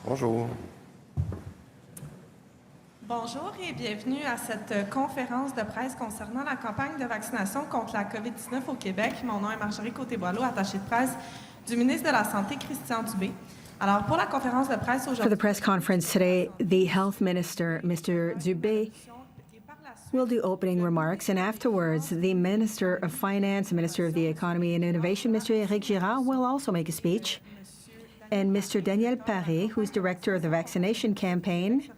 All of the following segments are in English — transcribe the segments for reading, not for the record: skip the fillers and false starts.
Bonjour. Bonjour et bienvenue à cette conférence de presse concernant la campagne de vaccination contre la COVID-19 au Québec. Mon nom est Marjorie Côté-Boileau, attachée de presse du ministre de la Santé, Christian Dubé. Alors, pour la conférence de presse aujourd'hui... For the press conference today, the Health Minister, Mr. Dubé, will do opening remarks, and afterwards, the Minister of Finance, Minister of the Economy and Innovation, Mr. Girard, will also make a speech. And Mr. Paré, who's Director of the Vaccination Campaign,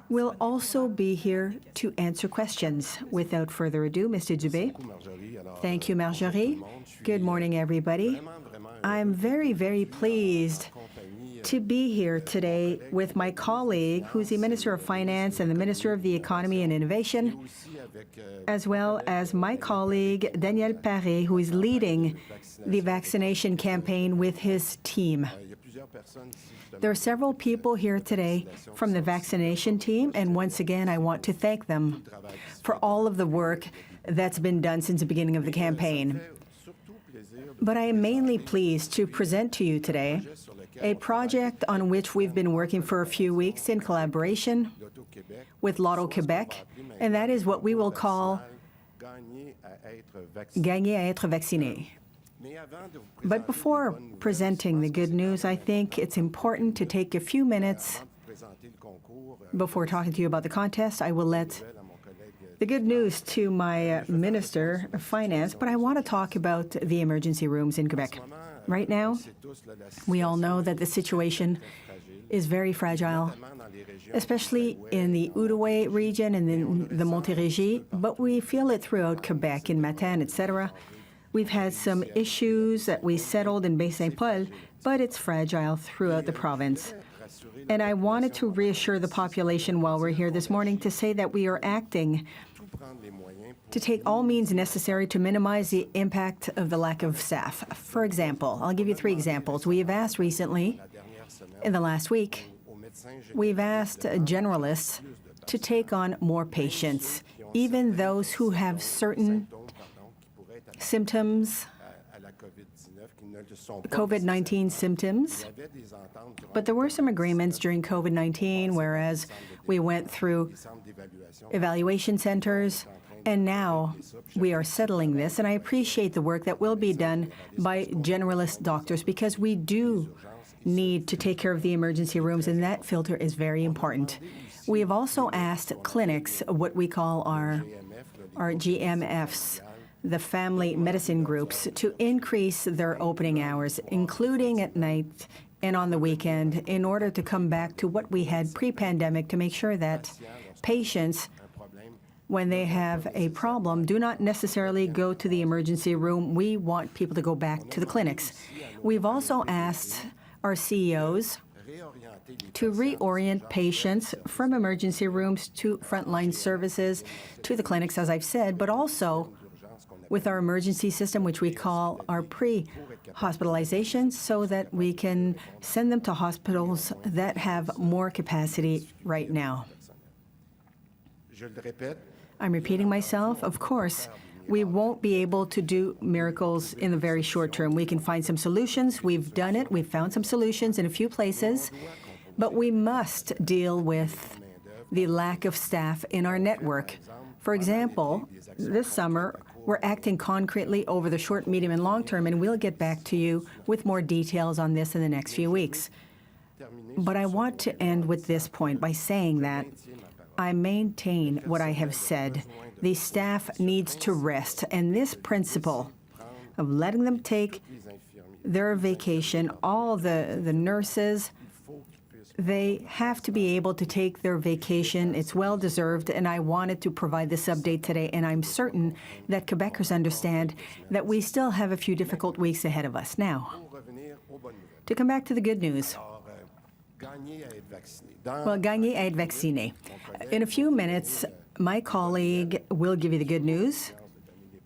will also be here to answer questions. Without further ado, Mr. Dubé. Thank you, Marjorie. Good morning, everybody. I'm very, very pleased to be here today with my colleague, who's the Minister of Finance and the Minister of the Economy and Innovation, as well as my colleague, Paré, who is leading the vaccination campaign with his team. There are several people here today from the vaccination team, and once again, I want to thank them for all of the work that's been done since the beginning of the campaign. But I am mainly pleased to present to you today a project on which we've been working for a few weeks in collaboration with Lotto Quebec, and that is what we will call Gagner à être vacciné. But before presenting the good news, I think it's important to take a few minutes before talking to you about the contest. I will let the good news to my Minister of Finance, but I want to talk about the emergency rooms in Quebec. Right now, we all know that the situation is very fragile, especially in the Outaouais region and in the Montérégie, but we feel it throughout Quebec, in Matane, etc. We've had some issues that we settled in Baie-Saint-Paul, but it's fragile throughout the province. And I wanted to reassure the population while we're here this morning to say that we are acting to take all means necessary to minimize the impact of the lack of staff. For example, I'll give you 3 examples. We have asked recently, in the last week, we've asked generalists to take on more patients, even those who have certain symptoms, COVID-19 symptoms. But there were some agreements during COVID-19, whereas we went through evaluation centers, and now we are settling this. And I appreciate the work that will be done by generalist doctors, because we do need to take care of the emergency rooms, and that filter is very important. We have also asked clinics, what we call our GMFs, the family medicine groups, to increase their opening hours, including at night and on the weekend, in order to come back to what we had pre-pandemic, to make sure that patients, when they have a problem, do not necessarily go to the emergency room. We want people to go back to the clinics. We've also asked our CEOs to reorient patients from emergency rooms to frontline services, to the clinics, as I've said, but also with our emergency system, which we call our pre-hospitalization, so that we can send them to hospitals that have more capacity right now. I'm repeating myself. Of course, we won't be able to do miracles in the very short term. We can find some solutions. We've done it. We've found some solutions in a few places, but we must deal with the lack of staff in our network. For example, this summer, we're acting concretely over the short, medium, and long term, and we'll get back to you with more details on this in the next few weeks. But I want to end with this point by saying that I maintain what I have said. The staff needs to rest, and this principle of letting them take their vacation, all the nurses, they have to be able to take their vacation. It's well-deserved, and I wanted to provide this update today, and I'm certain that Quebecers understand that we still have a few difficult weeks ahead of us. Now, to come back to the good news. Well, gagner à être vacciné. In a few minutes, my colleague will give you the good news.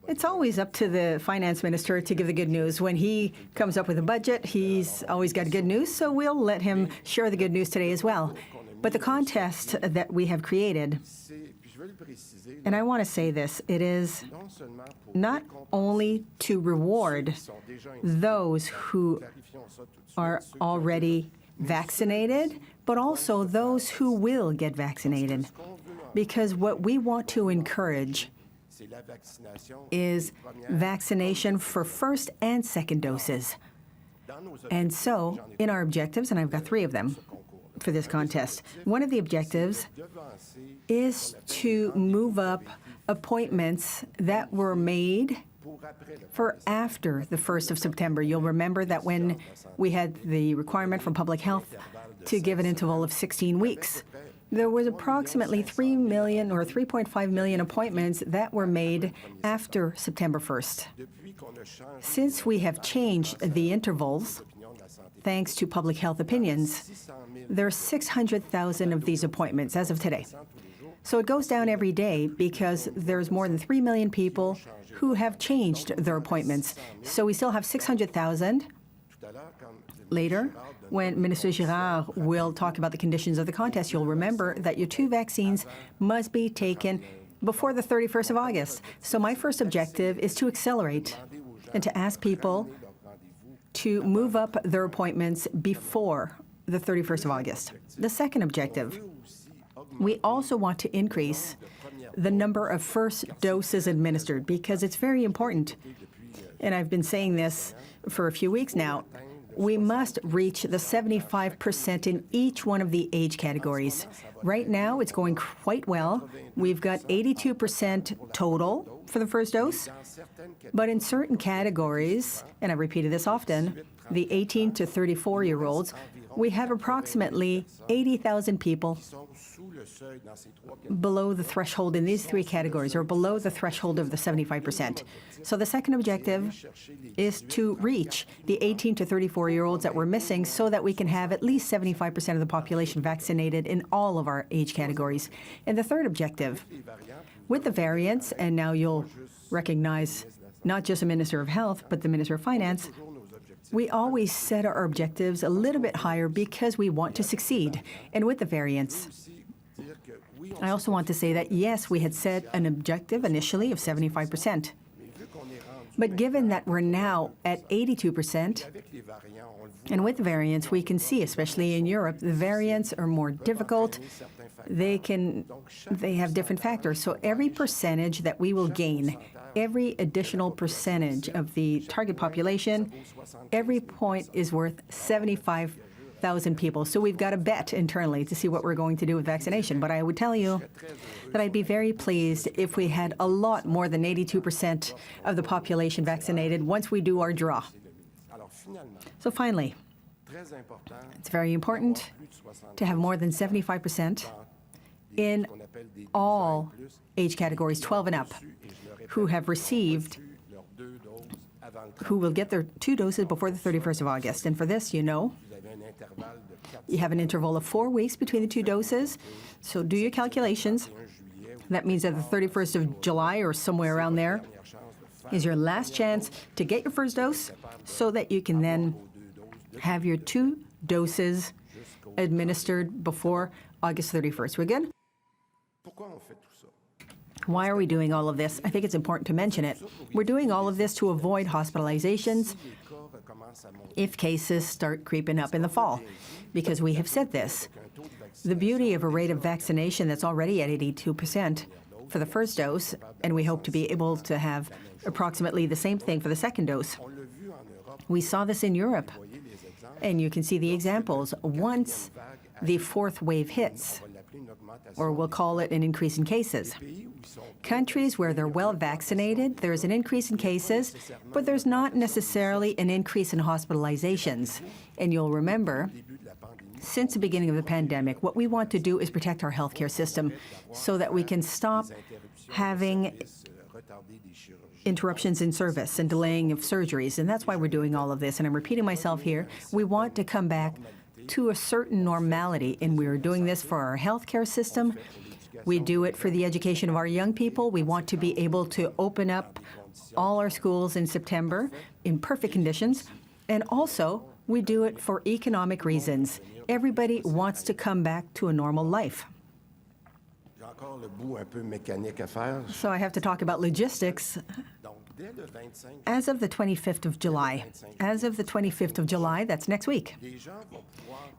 It's always up to the finance minister to give the good news. When he comes up with a budget, he's always got good news, so we'll let him share the good news today as well. But the contest that we have created, and I want to say this, it is not only to reward those who are already vaccinated, but also those who will get vaccinated. Because what we want to encourage is vaccination for first and second doses. And so, in our objectives, and I've got 3 of them for this contest, one of the objectives is to move up appointments that were made for after the 1st of September. You'll remember that when we had the requirement from public health to give an interval of 16 weeks, there was approximately 3 million or 3.5 million appointments that were made after September 1st. Since we have changed the intervals, thanks to public health opinions, there are 600,000 of these appointments as of today. So it goes down every day because there's more than 3 million people who have changed their appointments. So we still have 600,000. Later, when Minister Girard will talk about the conditions of the contest, you'll remember that your 2 vaccines must be taken before the 31st of August. So my first objective is to accelerate and to ask people to move up their appointments before the 31st of August. The second objective, we also want to increase the number of first doses administered because it's very important. And I've been saying this for a few weeks now. We must reach the 75% in each one of the age categories. Right now, it's going quite well. We've got 82% total for the first dose. But in certain categories, and I've repeated this often, the 18 to 34-year-olds, we have approximately 80,000 people below the threshold in these 3 categories, or below the threshold of the 75%. So the second objective is to reach the 18 to 34-year-olds that we're missing so that we can have at least 75% of the population vaccinated in all of our age categories. And the third objective, with the variants, and now you'll recognize not just the Minister of Health, but the Minister of Finance, we always set our objectives a little bit higher because we want to succeed. And with the variants, I also want to say that, yes, we had set an objective initially of 75%. But given that we're now at 82%, and with variants, we can see, especially in Europe, the variants are more difficult. They have different factors. So every percentage that we will gain, every additional percentage of the target population, every point is worth 75,000 people. So we've got a bet internally to see what we're going to do with vaccination. But I would tell you that I'd be very pleased if we had a lot more than 82% of the population vaccinated once we do our draw. So finally, it's very important to have more than 75% in all age categories 12 and up who have received, who will get their 2 doses before the 31st of August. And for this, you know, you have an interval of 4 weeks between the 2 doses. So do your calculations. That means that the 31st of July or somewhere around there is your last chance to get your first dose so that you can then have your 2 doses administered before August 31st. We're good? Why are we doing all of this? I think it's important to mention it. We're doing all of this to avoid hospitalizations if cases start creeping up in the fall, because we have said this. The beauty of a rate of vaccination that's already at 82% for the first dose, and we hope to be able to have approximately the same thing for the second dose. We saw this in Europe, and you can see the examples. Once the 4th wave hits, or we'll call it an increase in cases. Countries where they're well vaccinated, there's an increase in cases, but there's not necessarily an increase in hospitalizations. And you'll remember, since the beginning of the pandemic, what we want to do is protect our healthcare system so that we can stop having interruptions in service and delaying of surgeries. And that's why we're doing all of this. And I'm repeating myself here. We want to come back to a certain normality, and we are doing this for our healthcare system. We do it for the education of our young people. We want to be able to open up all our schools in September in perfect conditions. And also, we do it for economic reasons. Everybody wants to come back to a normal life. So I have to talk about logistics. As of the 25th of July, that's next week,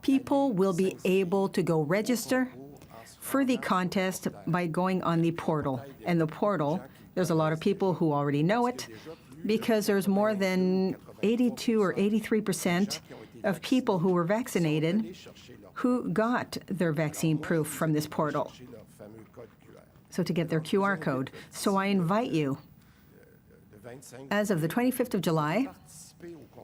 people will be able to go register for the contest by going on the portal. And the portal, there's a lot of people who already know it because there's more than 82 or 83% of people who were vaccinated who got their vaccine proof from this portal. So to get their QR code. So I invite you, as of the 25th of July,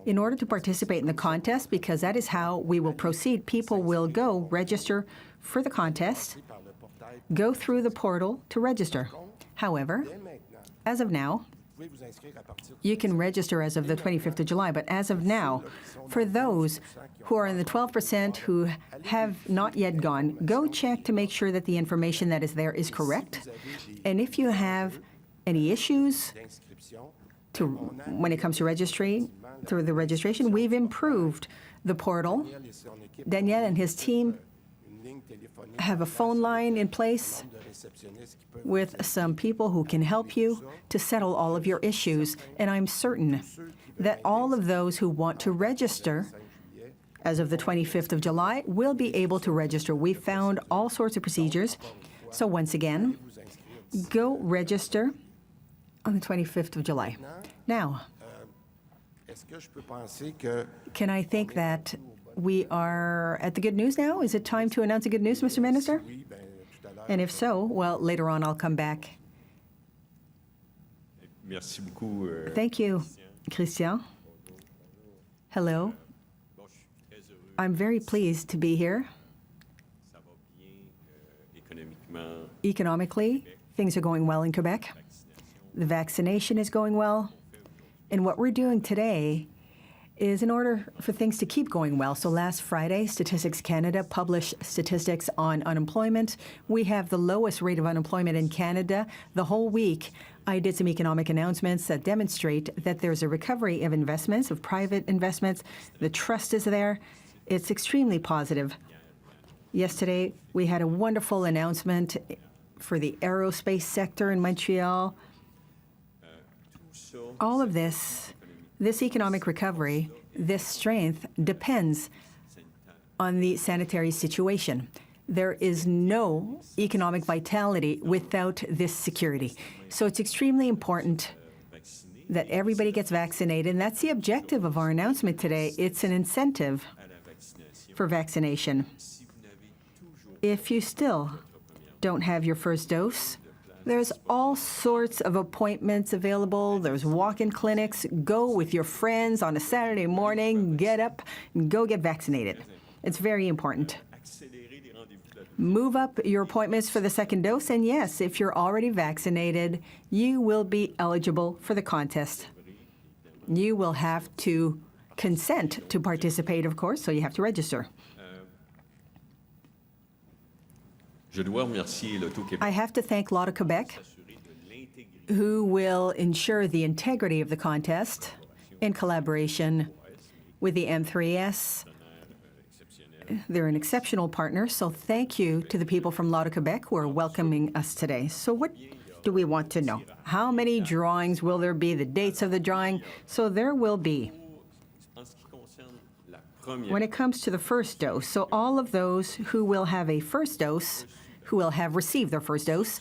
in order to participate in the contest, because that is how we will proceed, people will go register for the contest, go through the portal to register. However, as of now, you can register as of the 25th of July, but as of now, for those who are in the 12% who have not yet gone, go check to make sure that the information that is there is correct. And if you have any issues when it comes to registry, through the registration, we've improved the portal. Daniel and his team have a phone line in place with some people who can help you to settle all of your issues. And I'm certain that all of those who want to register as of the 25th of July will be able to register. We found all sorts of procedures. So once again, go register on the 25th of July. Now, can I think that we are at the good news now? Is it time to announce the good news, Mr. Minister? And if so, well, later on I'll come back. Thank you, Christian. Hello. I'm very pleased to be here. Economically, things are going well in Quebec. The vaccination is going well. And what we're doing today is in order for things to keep going well. So last Friday, Statistics Canada published statistics on unemployment. We have the lowest rate of unemployment in Canada. The whole week, I did some economic announcements that demonstrate that there's a recovery of investments, of private investments. The trust is there. It's extremely positive. Yesterday, we had a wonderful announcement for the aerospace sector in Montreal. All of this economic recovery, this strength depends on the sanitary situation. There is no economic vitality without this security. So it's extremely important that everybody gets vaccinated, and that's the objective of our announcement today. It's an incentive for vaccination. If you still don't have your first dose, there's all sorts of appointments available. There's walk-in clinics. Go with your friends on a Saturday morning, get up, and go get vaccinated. It's very important. Move up your appointments for the second dose, and yes, if you're already vaccinated, you will be eligible for the contest. You will have to consent to participate, of course, so you have to register. I have to thank Law to Quebec, who will ensure the integrity of the contest in collaboration with the M3S. They're an exceptional partner, so thank you to the people from Law to Quebec who are welcoming us today. So what do we want to know? How many drawings will there be? The dates of the drawing? So there will be. When it comes to the first dose, so all of those who will have a first dose, who will have received their first dose,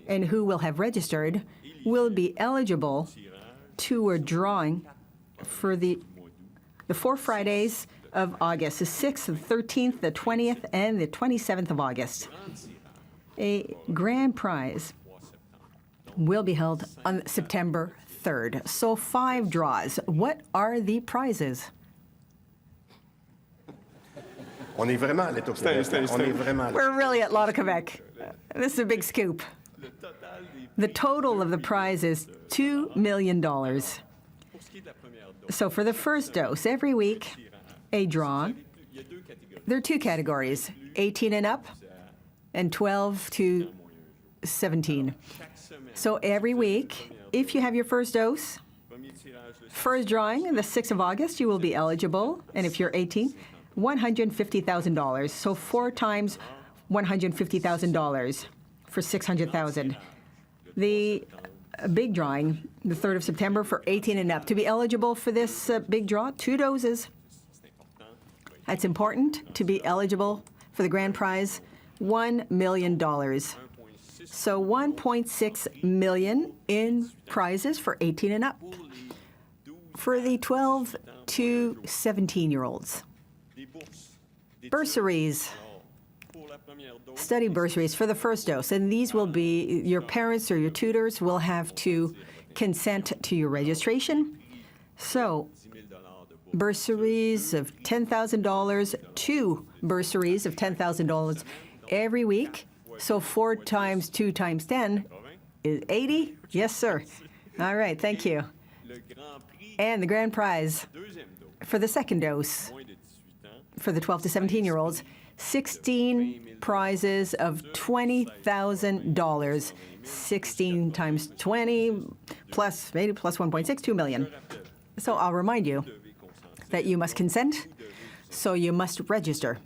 and who will have registered, will be eligible to a drawing for the 4 Fridays of August, the 6th, the 13th, the 20th, and the 27th of August. A grand prize will be held on September 3rd. So 5 draws. What are the prizes? On est vraiment à l'État Québec. On est vraiment. We're really at Law to Quebec. This is a big scoop. The total of the prize is $2 million. So for the first dose, every week, a draw. There are 2 categories, 18 and up and 12 to 17. So every week, if you have your first dose, first drawing, the 6th of August, you will be eligible. And if you're 18, $150,000. So 4 times $150,000 for $600,000. The a big drawing, the 3rd of September, for 18 and up. To be eligible for this big draw, 2 doses. It's important to be eligible for the grand prize, $1 million. So $1.6 million in prizes for 18 and up. For the 12 to 17-year-olds. Bursaries. Study bursaries for the first dose, and these will be, your parents or your tutors will have to consent to your registration. So, bursaries of $10,000, 2 bursaries of $10,000 every week. So 4 times 2 times 10 is 80? Yes, sir. All right, thank you. And the grand prize for the second dose for the 12 to 17-year-olds, 16 prizes of $20,000. 16 times 20 plus 1.6, 2 million. So I'll remind you that you must consent, so you must register.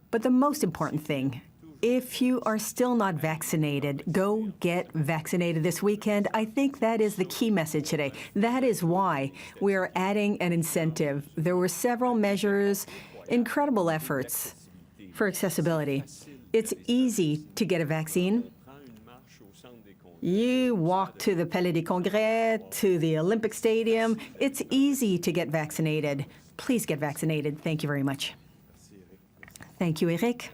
But the most important thing, if you are still not vaccinated, go get vaccinated this weekend. I think that is the key message today. That is why we are adding an incentive. There were several measures, incredible efforts for accessibility. It's easy to get a vaccine. You walk to the Palais des Congrès, to the Olympic Stadium. It's easy to get vaccinated. Please get vaccinated. Thank you very much. Thank you, Eric.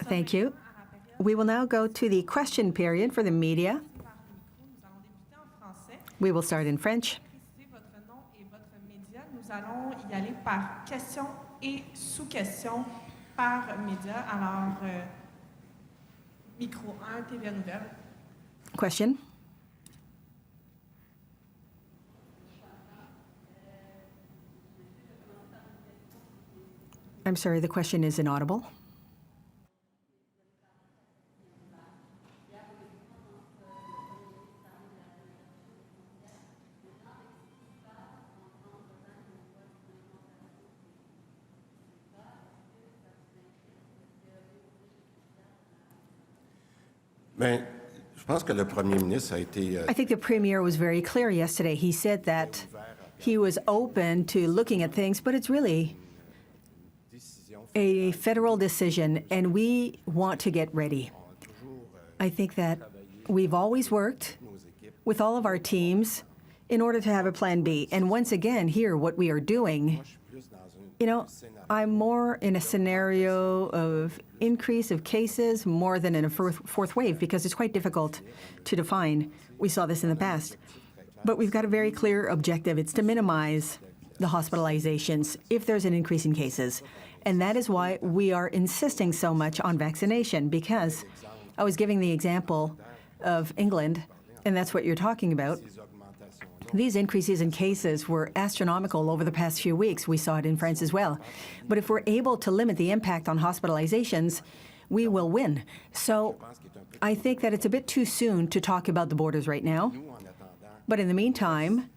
Thank you. We will now go to the question period for the media. We will start in French. Nous allons y aller par question et sous-question par média. Alors, micro 1, TVA Nouvelle. Question. I'm sorry, the question is inaudible. Bien, je pense que le premier ministre a été... I think the Premier was very clear yesterday. He said that he was open to looking at things, but it's really a federal decision, and we want to get ready. I think that we've always worked with all of our teams in order to have a plan B. And once again, here, what we are doing, you know, I'm more in a scenario of increase of cases more than in a fourth wave, because it's quite difficult to define. We saw this in the past. But we've got a very clear objective. It's to minimize the hospitalizations if there's an increase in cases. And that is why we are insisting so much on vaccination, because I was giving the example of England, and that's what you're talking about. These increases in cases were astronomical over the past few weeks. We saw it in France as well. But if we're able to limit the impact on hospitalizations, we will win. So I think that it's a bit too soon to talk about the borders right now. But in the meantime,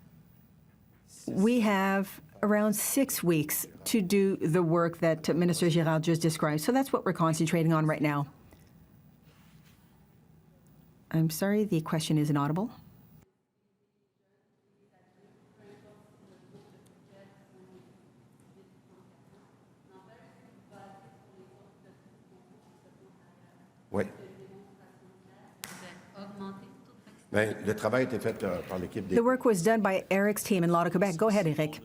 we have around 6 weeks to do the work that Minister Girard just described. So that's what we're concentrating on right now. I'm sorry, the question is inaudible. Oui. Bien, le travail a été fait par l'équipe des... The work was done by Eric's team in Lotto Quebec. Go ahead, Eric.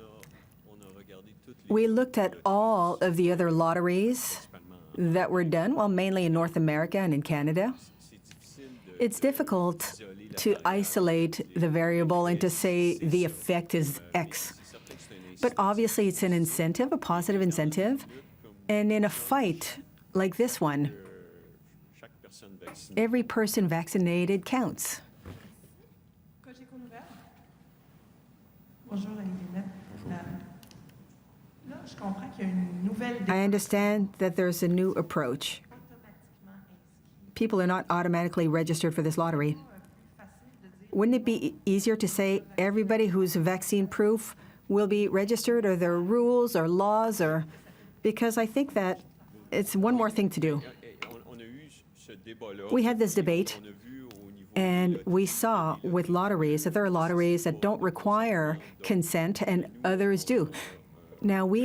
We looked at all of the other lotteries that were done, well, mainly in North America and in Canada. It's difficult to isolate the variable and to say the effect is X. But obviously, it's an incentive, a positive incentive. And in a fight like this one, every person vaccinated counts. I understand that there's a new approach. People are not automatically registered for this lottery. Wouldn't it be easier to say everybody who's vaccine-proof will be registered? Are there rules or laws? Or because I think that it's one more thing to do. We had this debate, And we saw with lotteries that there are lotteries that don't require consent and others do. Now we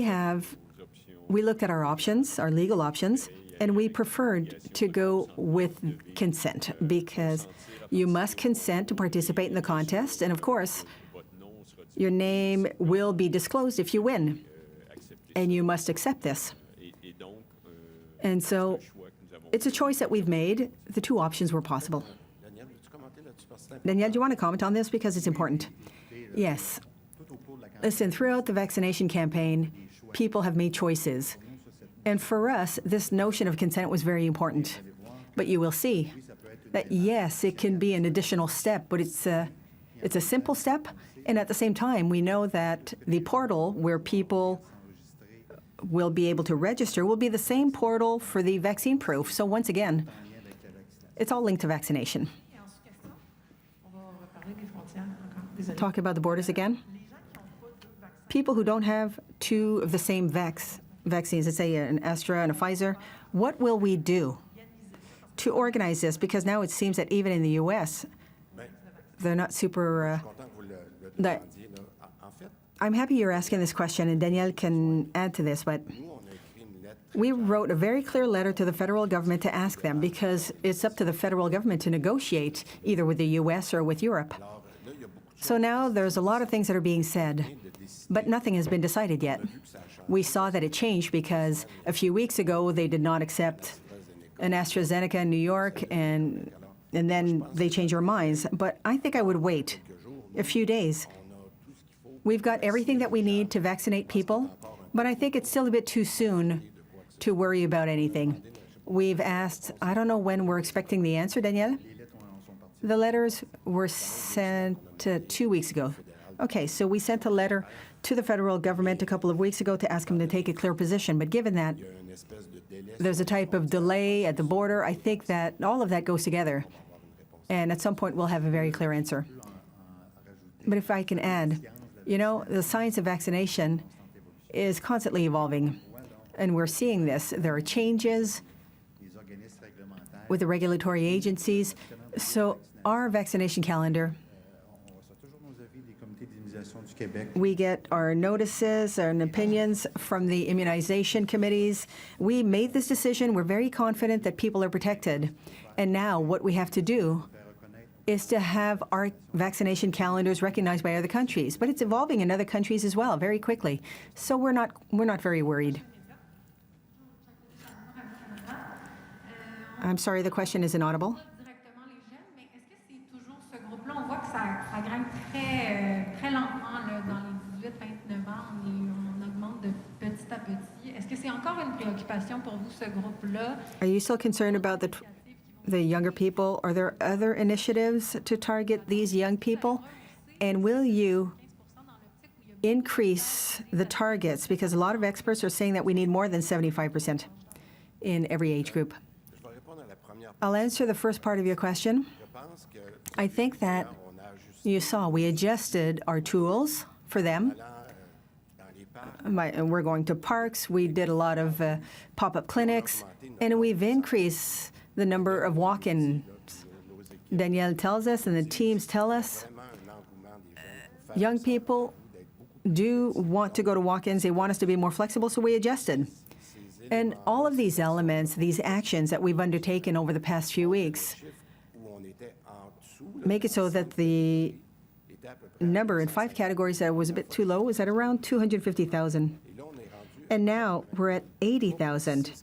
looked at our options, our legal options, and we preferred to go with consent because you must consent to participate in the contest. And of course, your name will be disclosed if you win. And you must accept this. And so it's a choice that we've made. The two options were possible. Danielle, do you want to comment on this? Because it's important. Yes. Listen, throughout the vaccination campaign, people have made choices. And for us, this notion of consent was very important. But you will see that, yes, it can be an additional step, but it's a simple step. And at the same time, we know that the portal where people will be able to register will be the same portal for the vaccine proof. So once again, it's all linked to vaccination. Talk about the borders again. People who don't have two of the same vaccines, let's say an Astra and a Pfizer, what will we do to organize this? Because now it seems that even in the U.S., they're not super... I'm happy you're asking this question, and Danielle can add to this, but we wrote a very clear letter to the federal government to ask them, because it's up to the federal government to negotiate either with the U.S. or with Europe. So now there's a lot of things that are being said, but nothing has been decided yet. We saw that it changed because a few weeks ago they did not accept an AstraZeneca in New York, and then they changed their minds. But I think I would wait a few days. We've got everything that we need to vaccinate people, but I think it's still a bit too soon to worry about anything. We've asked, I don't know when we're expecting the answer, Danielle? The letters were sent 2 weeks ago. Okay, so we sent a letter to the federal government a couple of weeks ago to ask them to take a clear position. But given that there's a type of delay at the border, I think that all of that goes together. And at some point, we'll have a very clear answer. But if I can add, you know, the science of vaccination is constantly evolving. And we're seeing this. There are changes with the regulatory agencies. So our vaccination calendar, we get our notices and opinions from the immunization committees. We made this decision. We're very confident that people are protected. And now what we have to do is to have our vaccination calendars recognized by other countries. But it's evolving in other countries as well very quickly. So we're not very worried. I'm sorry, the question is inaudible. Are you still concerned about the younger people? Are there other initiatives to target these young people? And will you increase the targets? Because a lot of experts are saying that we need more than 75% in every age group. I'll answer the first part of your question. I think that you saw we adjusted our tools for them. We're going to parks. We did a lot of pop-up clinics, and we've increased the number of walk-ins. Danielle tells us, and the teams tell us, young people do want to go to walk-ins. They want us to be more flexible, so we adjusted. And all of these elements, these actions that we've undertaken over the past few weeks, make it so that the number in 5 categories that was a bit too low was at around 250,000. And now we're at 80,000.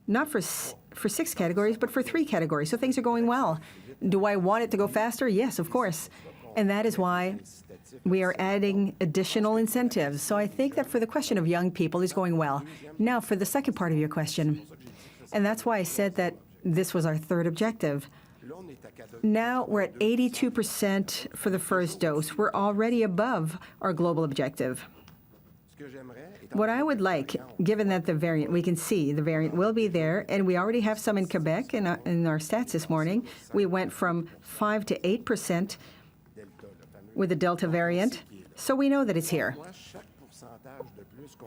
Not for 6 categories, but for 3 categories. So things are going well. Do I want it to go faster? Yes, of course. And that is why we are adding additional incentives. So I think that for the question of young people is going well. Now for the second part of your question, and that's why I said that this was our third objective. Now we're at 82% for the first dose. We're already above our global objective. What I would like, given that the variant, we can see the variant will be there, and we already have some in Quebec in our stats this morning. We went from 5 to 8% with the Delta variant, so we know that it's here.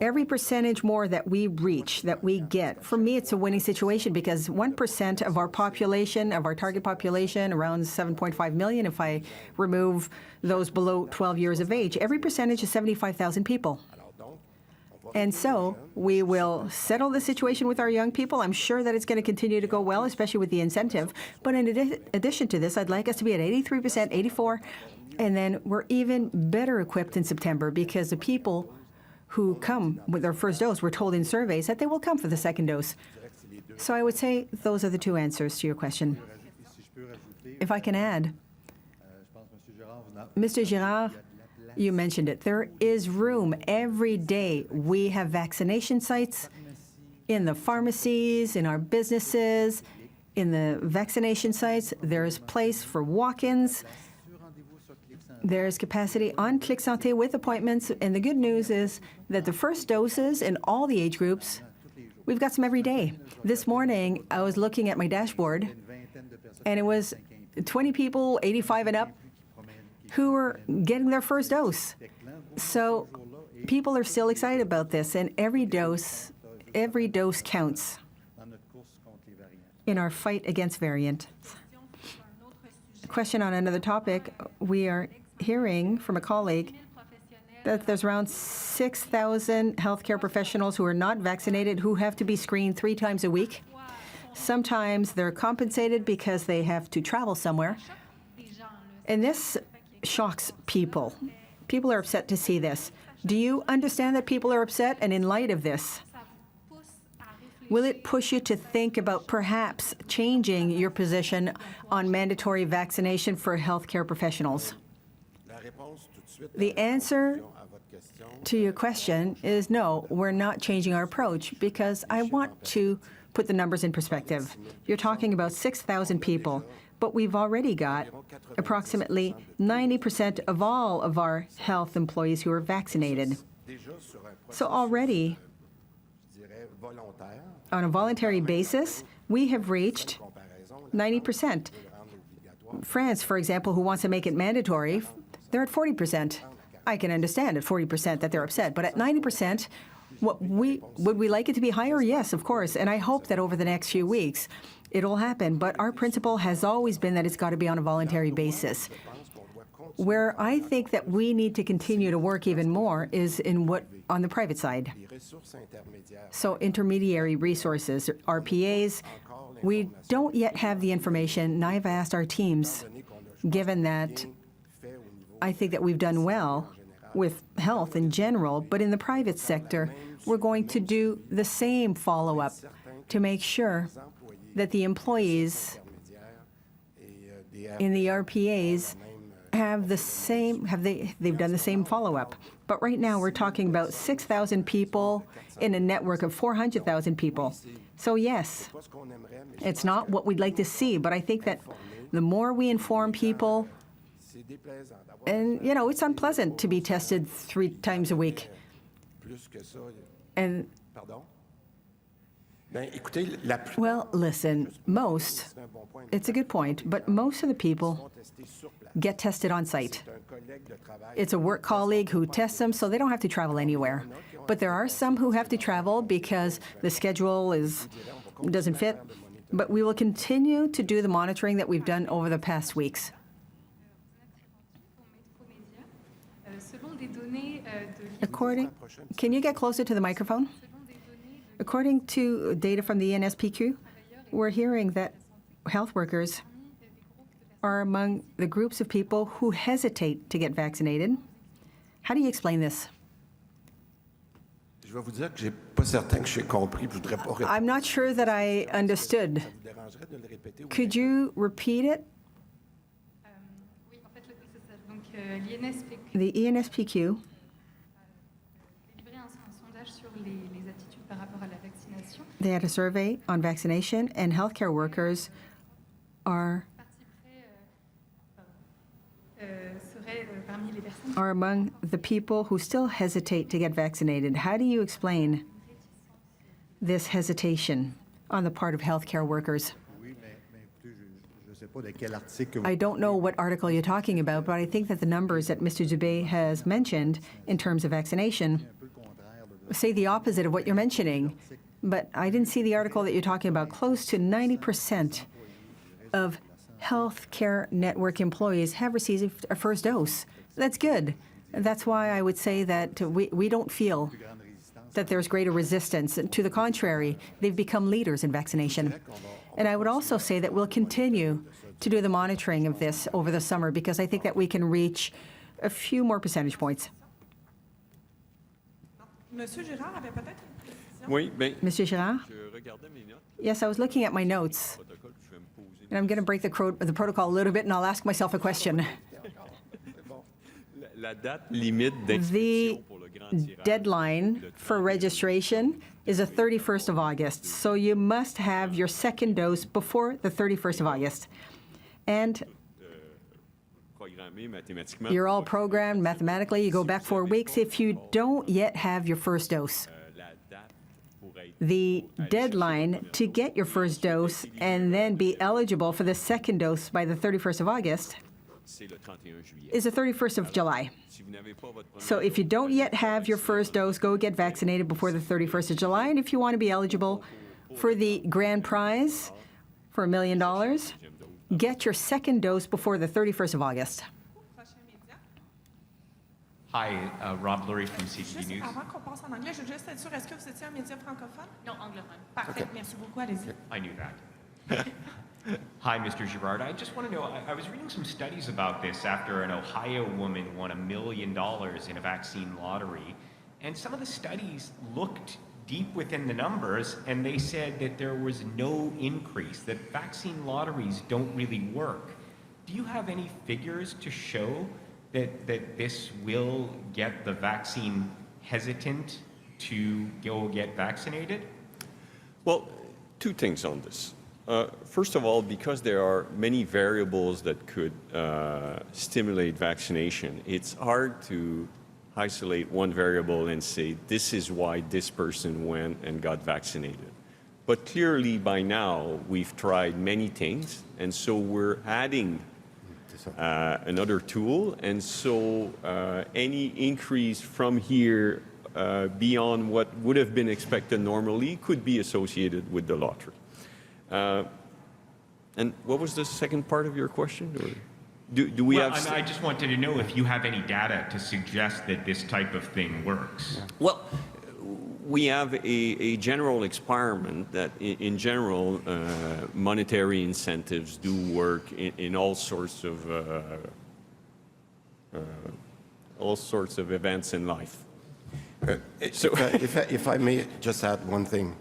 Every percentage more that we reach, that we get, for me, it's a winning situation because 1% of our population, of our target population, around 7.5 million, if I remove those below 12 years of age, every percentage is 75,000 people. And so we will settle the situation with our young people. I'm sure that it's going to continue to go well, especially with the incentive. But in addition to this, I'd like us to be at 83%, 84%, and then we're even better equipped in September because the people who come with their first dose, we're told in surveys that they will come for the second dose. So I would say those are the two answers to your question. If I can add, Mr. Girard, you mentioned it. There is room every day. We have vaccination sites in the pharmacies, in our businesses, in the vaccination sites. There is place for walk-ins. There is capacity on Click Santé with appointments. And the good news is that the first doses in all the age groups, we've got some every day. This morning, I was looking at my dashboard, and it was 20 people, 85 and up, who were getting their first dose. So people are still excited about this, and every dose counts in our fight against variant. A question on another topic. We are hearing from a colleague that there's around 6,000 healthcare professionals who are not vaccinated who have to be screened 3 times a week. Sometimes they're compensated because they have to travel somewhere. And this shocks people. People are upset to see this. Do you understand that people are upset? And in light of this, will it push you to think about perhaps changing your position on mandatory vaccination for healthcare professionals? The answer to your question is no, we're not changing our approach because I want to put the numbers in perspective. You're talking about 6,000 people, but we've already got approximately 90% of all of our health employees who are vaccinated. So already, on a voluntary basis, we have reached 90%. France, for example, who wants to make it mandatory, they're at 40%. I can understand at 40% that they're upset, but at 90%, would we like it to be higher? Yes, of course, and I hope that over the next few weeks it'll happen, but our principle has always been that it's got to be on a voluntary basis. Where I think that we need to continue to work even more is on the private side. So intermediary resources, RPAs, we don't yet have the information, and I've asked our teams, given that I think that we've done well with health in general, but in the private sector, we're going to do the same follow-up to make sure that the employees in the RPAs have the same, they've done the same follow-up. But right now we're talking about 6,000 people in a network of 400,000 people. So yes, it's not what we'd like to see, but I think that the more we inform people, and it's unpleasant to be tested 3 times a week. And well, listen, it's a good point, but most of the people get tested on site. It's a work colleague who tests them, so they don't have to travel anywhere. But there are some who have to travel because the schedule doesn't fit. But we will continue to do the monitoring that we've done over the past weeks. Can you get closer to the microphone? According to data from the ENSPQ, we're hearing that health workers are among the groups of people who hesitate to get vaccinated. How do you explain this? I'm not sure that I understood. Could you repeat it? The ENSPQ they had a survey on vaccination, and healthcare workers are among the people who still hesitate to get vaccinated. How do you explain this hesitation on the part of healthcare workers? I don't know what article you're talking about, but I think that the numbers that Mr. Dubé has mentioned in terms of vaccination say the opposite of what you're mentioning, but I didn't see the article that you're talking about. Close to 90% of healthcare network employees have received a first dose. That's good. That's why I would say that we don't feel that there's greater resistance. To the contrary, they've become leaders in vaccination. And I would also say that we'll continue to do the monitoring of this over the summer because I think that we can reach a few more percentage points. Monsieur Girard avait peut-être une question. Oui, bien, Mr. Girard? je regardais mes notes. Yes, I was looking at my notes, Protocole, je vais me poser and I'm going to break the protocol a little bit, and I'll ask myself a question. la date limite The d'inscription pour le grand tirage. deadline for registration is the 31st of August, so you must have your second dose before the 31st of August. And Programmé mathématiquement. you're all programmed mathematically. You go back 4 weeks. If you don't yet have your first dose, La date pour être the deadline to get your first dose and then be eligible for the second dose by the 31st of August c'est le 31 juillet. is the 31st of July. Si vous n'avez pas votre So if you don't yet have your first dose, go get vaccinated before the 31st of July. And if you want to be eligible for the grand prize for $1 million, get your second dose before the 31st of August. Prochain média. Hi, Rob Lurie from CTV Juste News. avant qu'on passe en anglais, je veux juste être sûre, est-ce que vous étiez un média francophone? Non, anglophone. Parfait, merci beaucoup, allez-y. I knew that. Hi, Mr. Girard. I just want to know, I was reading some studies about this after an Ohio woman won $1 million in a vaccine lottery. And some of the studies looked deep within the numbers, and they said that there was no increase, that vaccine lotteries don't really work. Do you have any figures to show that this will get the vaccine hesitant to go get vaccinated? Well, two things on this. First of all, because there are many variables that could stimulate vaccination, it's hard to isolate one variable and say, this is why this person went and got vaccinated. But clearly, by now, we've tried many things, and so we're adding another tool, and so any increase from here beyond what would have been expected normally could be associated with the lottery. And what was the second part of your question? Or do we have... I just wanted to know if you have any data to suggest that this type of thing works. Well, we have a general experiment that, in general, monetary incentives do work in all sorts of events in life. So, if I may just add one thing,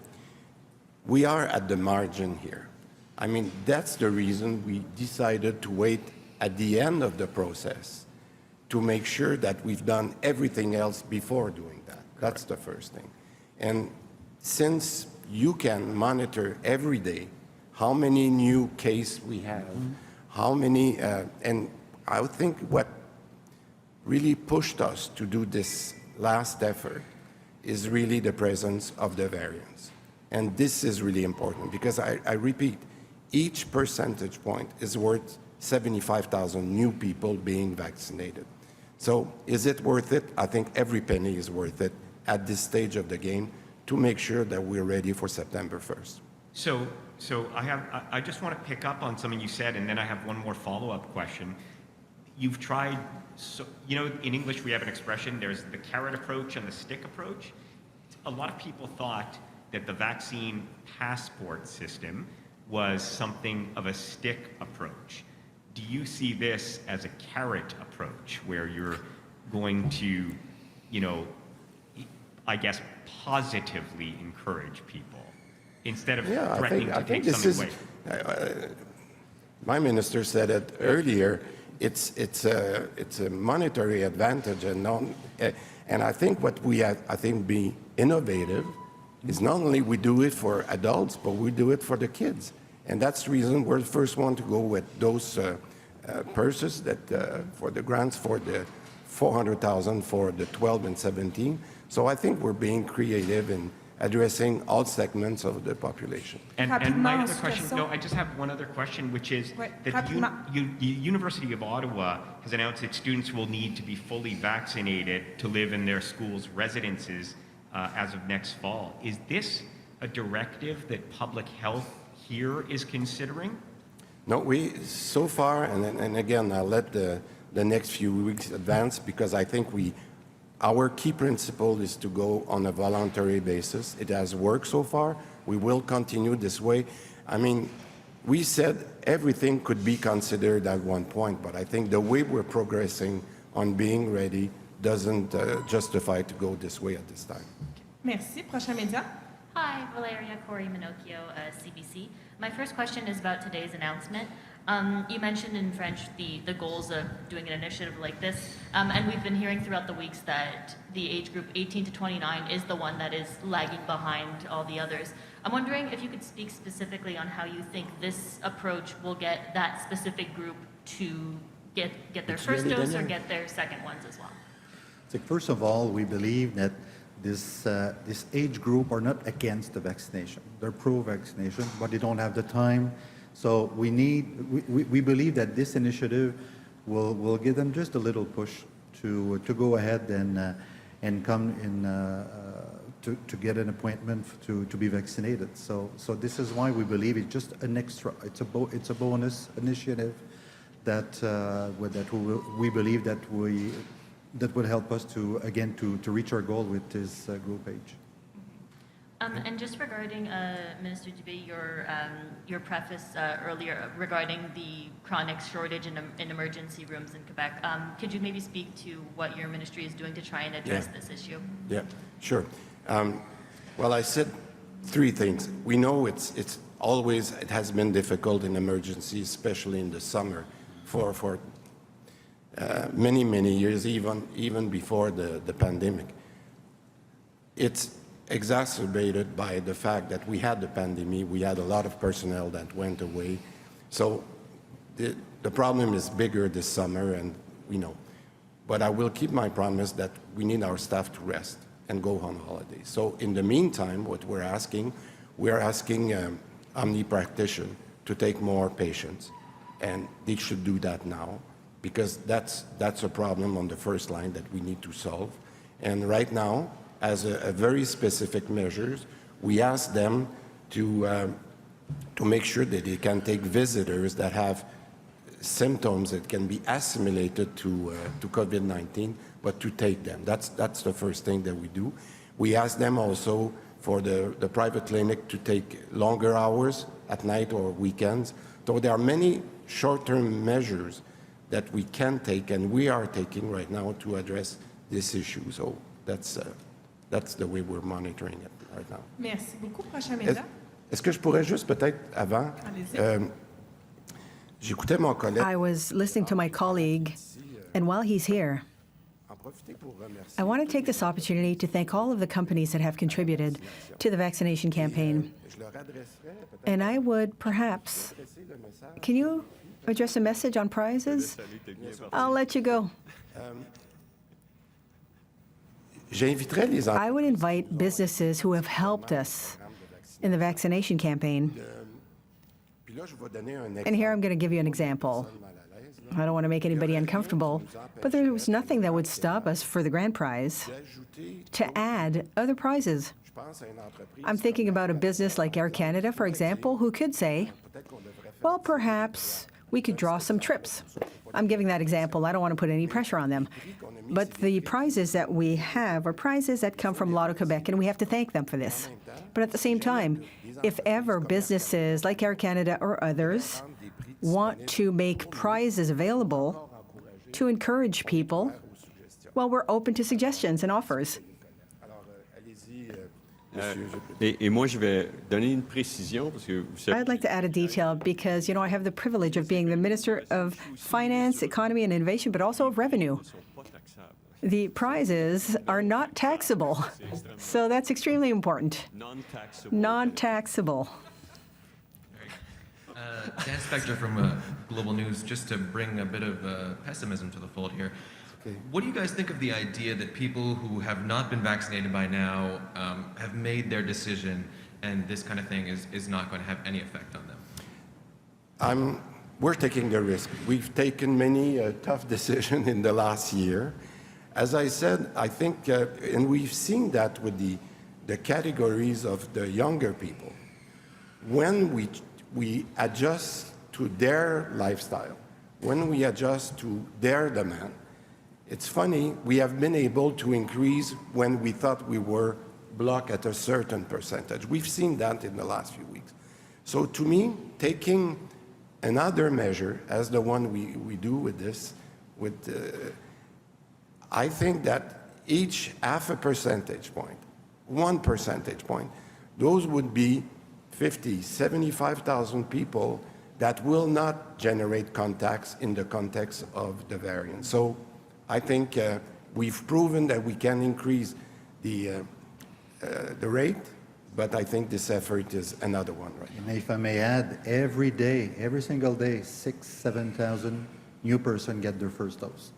we are at the margin here. I mean, that's the reason we decided to wait at the end of the process to make sure that we've done everything else before doing that. That's the first thing. And since you can monitor every day how many new cases we have, how many, and I would think what really pushed us to do this last effort is really the presence of the variants. And this is really important because I repeat, each percentage point is worth 75,000 new people being vaccinated. So is it worth it? I think every penny is worth it at this stage of the game to make sure that we're ready for September 1st. So I just want to pick up on something you said, and then I have one more follow-up question. You've tried, so, you know, in English we have an expression, there's the carrot approach and the stick approach. A lot of people thought that the vaccine passport system was something of a stick approach. Do you see this as a carrot approach where you're going to, you know, I guess, positively encourage people instead of threatening to take something away? My minister said it earlier. It's a monetary advantage, and I think what we have, be innovative is not only we do it for adults, but we do it for the kids, and that's the reason we're the first one to go with those purses that for the grants for the 400,000 for the 12 and 17. So I think we're being creative in addressing all segments of the population. And my other question, no, I just have one other question, which is that the University of Ottawa has announced that students will need to be fully vaccinated to live in their schools' residences as of next fall. Is this a directive that public health here is considering? No, so far, and again, I'll let the next few weeks advance because I think our key principle is to go on a voluntary basis. It has worked so far. We will continue this way. I mean, we said everything could be considered at one point, but I think the way we're progressing on being ready doesn't justify to go this way at this time. Merci. Prochain média. Hi, Valeria Corey Minocchio, CBC. My first question is about today's announcement. You mentioned in French the goals of doing an initiative like this, and we've been hearing throughout the weeks that the age group 18 to 29 is the one that is lagging behind all the others. I'm wondering if you could speak specifically on how you think this approach will get that specific group to get their first dose or get their second ones as well. So first of all, we believe that this age group are not against the vaccination. They're pro-vaccination, but they don't have the time. So we believe that this initiative will give them just a little push to go ahead and come in to get an appointment to be vaccinated. So this is why we believe it's just an extra. It's a bonus initiative that we believe that will help us to reach our goal with this group age. And just regarding, Minister Dubé, your preface earlier regarding the chronic shortage in emergency rooms in Quebec, could you maybe speak to what your ministry is doing to try and address this issue? Yeah, sure. Well, I said three things. We know it has been difficult in emergencies, especially in the summer, for many years, even before the pandemic. It's exacerbated by the fact that we had the pandemic, we had a lot of personnel that went away. So the problem is bigger this summer, and we know. But I will keep my promise that we need our staff to rest and go on holiday. So in the meantime, what we're asking Omni practitioners to take more patients, and they should do that now, because that's a problem on the first line that we need to solve. And right now, as a very specific measures, we ask them to make sure that they can take visitors that have symptoms that can be assimilated to COVID-19, but to take them. That's the first thing that we do. We ask them also for the private clinic to take longer hours at night or weekends. So there are many short-term measures that we can take and we are taking right now to address this issue. So that's the way we're monitoring it right now. Merci beaucoup. Prochain média. Est-ce que je pourrais juste peut-être avant, j'écoutais mon collègue. I was listening to my colleague, and while he's here, I want to take this opportunity to thank all of the companies that have contributed to the vaccination campaign. And I would perhaps, can you address a message on prizes? I'll let you go. I would invite businesses who have helped us in the vaccination campaign. And here I'm going to give you an example. I don't want to make anybody uncomfortable, but there was nothing that would stop us for the grand prize to add other prizes. I'm thinking about a business like Air Canada, for example, who could say, well, perhaps we could draw some trips. I'm giving that example. I don't want to put any pressure on them. But the prizes that we have are prizes that come from Lotto Quebec, and we have to thank them for this. But at the same time, if ever businesses like Air Canada or others want to make prizes available to encourage people, well, we're open to suggestions and offers. Et moi, je vais donner une précision parce que vous savez. I'd like to add a detail because, I have the privilege of being the Minister of Finance, Economy and Innovation, but also of Revenue. The prizes are not taxable, so that's extremely important. Non-taxable. Non-taxable. Dan Spector from Global News, just to bring a bit of pessimism to the fold here. What do you guys think of the idea that people who have not been vaccinated by now have made their decision and this kind of thing is not going to have any effect on them? We're taking the risk. We've taken many tough decisions in the last year, As I said, I think, and we've seen that with the categories of the younger people, when we adjust to their lifestyle, when we adjust to their demand, it's funny, we have been able to increase when we thought we were blocked at a certain percentage. We've seen that in the last few weeks. So to me, taking another measure as the one we do with this, I think that each half a percentage point, 1 percentage point, those would be 50, 75,000 people that will not generate contacts in the context of the variant. So I think we've proven that we can increase the rate, but I think this effort is another one, right? And if I may add, every day, every single day, 6,000, 7,000 new person get their first dose.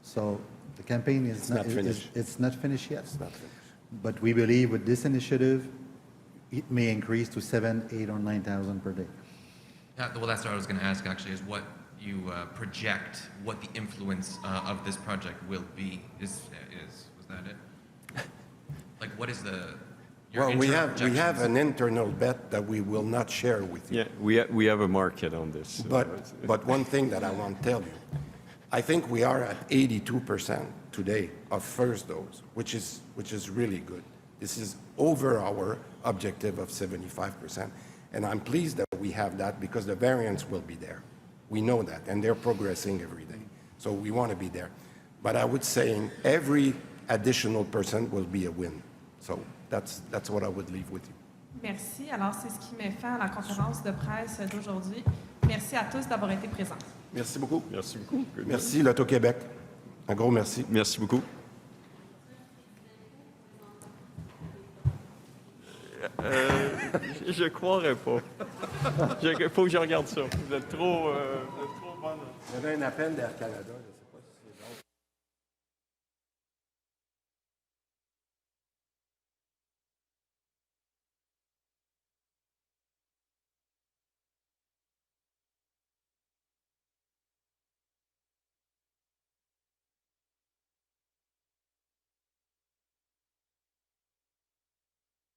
So the campaign is not finished. It's not finished yet. It's not finished. But we believe with this initiative, it may increase to 7,000, 8,000, or 9,000 per day. Well, that's what I was going to ask, actually, is what you project, what the influence of this project will be. Was that it? Like, what is your Well, we have projections? an internal bet that we will not share with you. Yeah, we have a market on this. But one thing that I want to tell you, I think we are at 82% today of first dose, which is really good. This is over our objective of 75%. And I'm pleased that we have that because the variants will be there. We know that, and they're progressing every day. So we want to be there. But I would say every additional % will be a win. So that's what I would leave with you. Merci. Alors, c'est ce qui met fin à la conférence de presse d'aujourd'hui. Merci à tous d'avoir été présents. Merci beaucoup. Merci beaucoup. Merci, l'Auto-Québec. Un gros merci. Merci beaucoup. Je croirais pas. Il faut que je regarde ça. Vous êtes trop bonne. Il y avait un appel d'Air Canada.